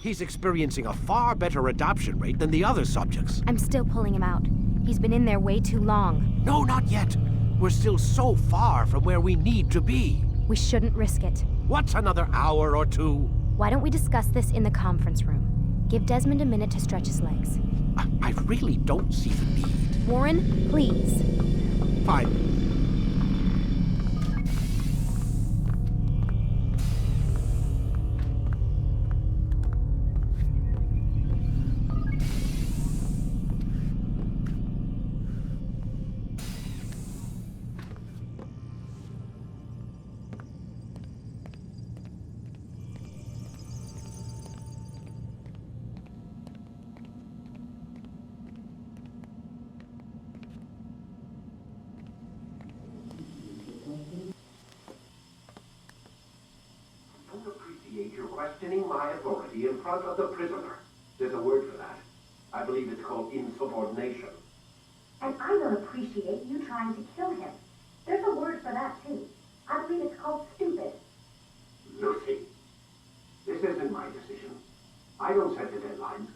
He's experiencing a far better adoption rate than the other subjects. I'm still pulling him out. He's been in there way too long. No, not yet. We're still so far from where we need to be. We shouldn't risk it. What's another hour or two? Why don't we discuss this in the conference room? Give Desmond a minute to stretch his legs. I really don't see the need. Warren, please. Fine. You're questioning my authority in front of the prisoner. There's a word for that. I believe it's called insubordination. And I don't appreciate you trying to kill him. There's a word for that, too. I believe it's called stupid. Lucy, this isn't my decision. I don't set the deadlines.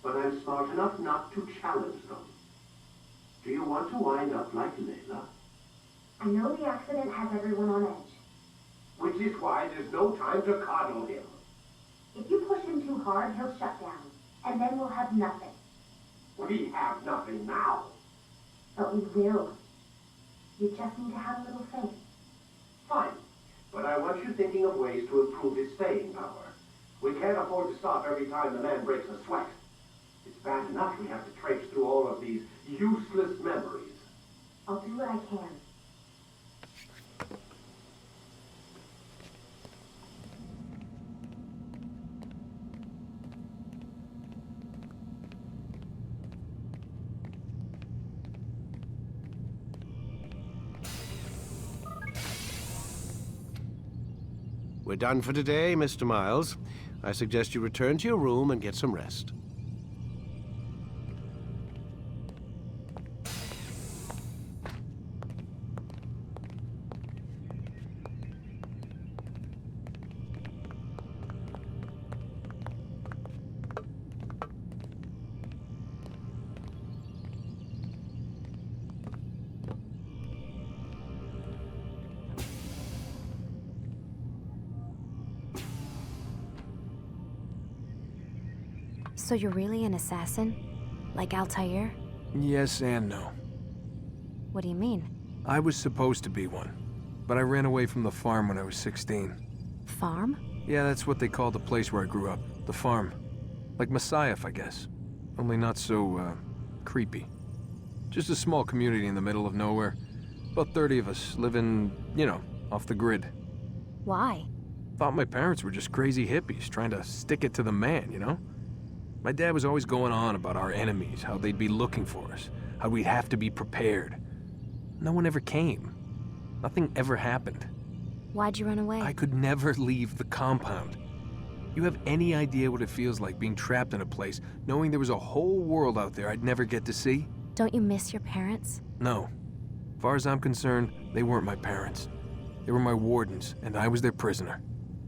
But I'm smart enough not to challenge them. Do you want to wind up like Layla? I know the accident has everyone on edge. Which is why there's no time to coddle him. If you push him too hard, he'll shut down. And then we'll have nothing. We have nothing now. But we will. You just need to have a little faith. Fine. But I want you thinking of ways to improve his staying power. We can't afford to stop every time the man breaks a sweat. It's bad enough we have to traipse through all of these useless memories. I'll do what I can. We're done for today, Mr. Miles. I suggest you return to your room and get some rest. So you're really an assassin? Like Altair? Yes and no. What do you mean? I was supposed to be one, but I ran away from the farm when I was 16. Farm? Yeah, that's what they called the place where I grew up. The farm. Like Messiah, I guess. Only not so, creepy. Just a small community in the middle of nowhere. About 30 of us, living, you know, off the grid. Why? Thought my parents were just crazy hippies trying to stick it to the man, you know? My dad was always going on about our enemies, how they'd be looking for us, how we'd have to be prepared. No one ever came. Nothing ever happened. Why'd you run away? I could never leave the compound. You have any idea what it feels like being trapped in a place, knowing there was a whole world out there I'd never get to see? Don't you miss your parents? No. As far as I'm concerned, they weren't my parents. They were my wardens, and I was their prisoner.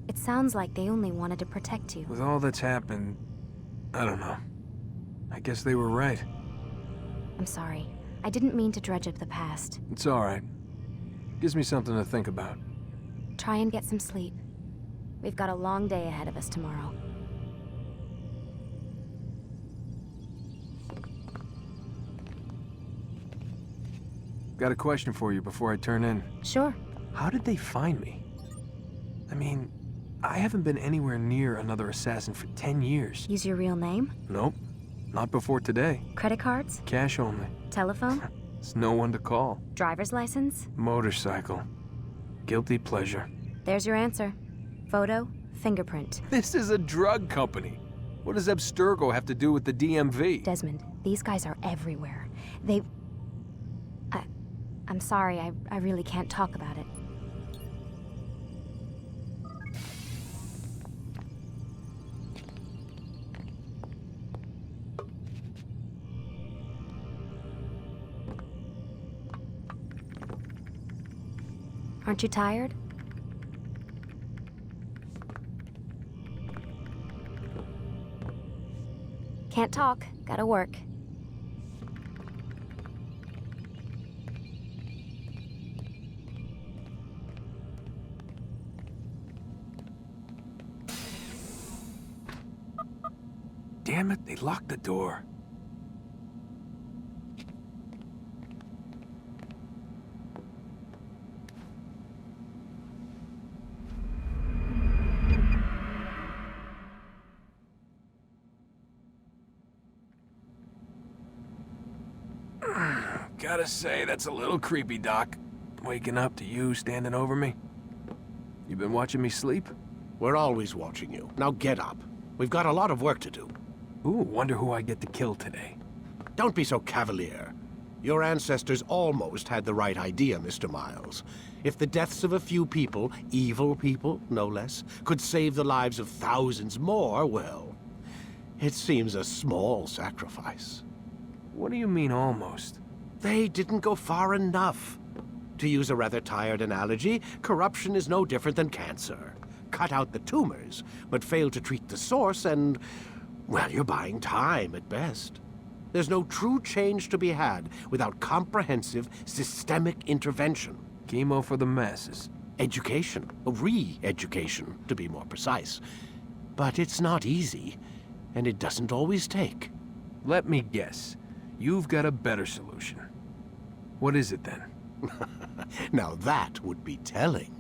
It sounds like they only wanted to protect you. With all that's happened, I don't know. I guess they were right. I'm sorry. I didn't mean to dredge up the past. It's all right. Gives me something to think about. Try and get some sleep. We've got a long day ahead of us tomorrow. Got a question for you before I turn in. Sure. How did they find me? I mean, I haven't been anywhere near another assassin for 10 years. Use your real name? Nope. Not before today. Credit cards? Cash only. Telephone? There's no one to call. Driver's license? Motorcycle. Guilty pleasure. There's your answer. Photo, fingerprint. This is a drug company. What does Abstergo have to do with the DMV? Desmond, these guys are everywhere. I'm sorry, I really can't talk about it. Aren't you tired? Can't talk. Gotta work. Damn it, they locked the door. Gotta say, that's a little creepy, Doc. Waking up to you standing over me. You been watching me sleep? We're always watching you. Now get up. We've got a lot of work to do. Ooh, wonder who I get to kill today. Don't be so cavalier. Your ancestors almost had the right idea, Mr. Miles. If the deaths of a few people, evil people, no less, could save the lives of thousands more, well, it seems a small sacrifice. What do you mean, almost? They didn't go far enough. To use a rather tired analogy, corruption is no different than cancer. Cut out the tumors, but fail to treat the source and, well, you're buying time at best. There's no true change to be had without comprehensive, systemic intervention. Chemo for the masses. Education, re-education, to be more precise. But it's not easy, and it doesn't always take. Let me guess. You've got a better solution. What is it then? Now that would be telling.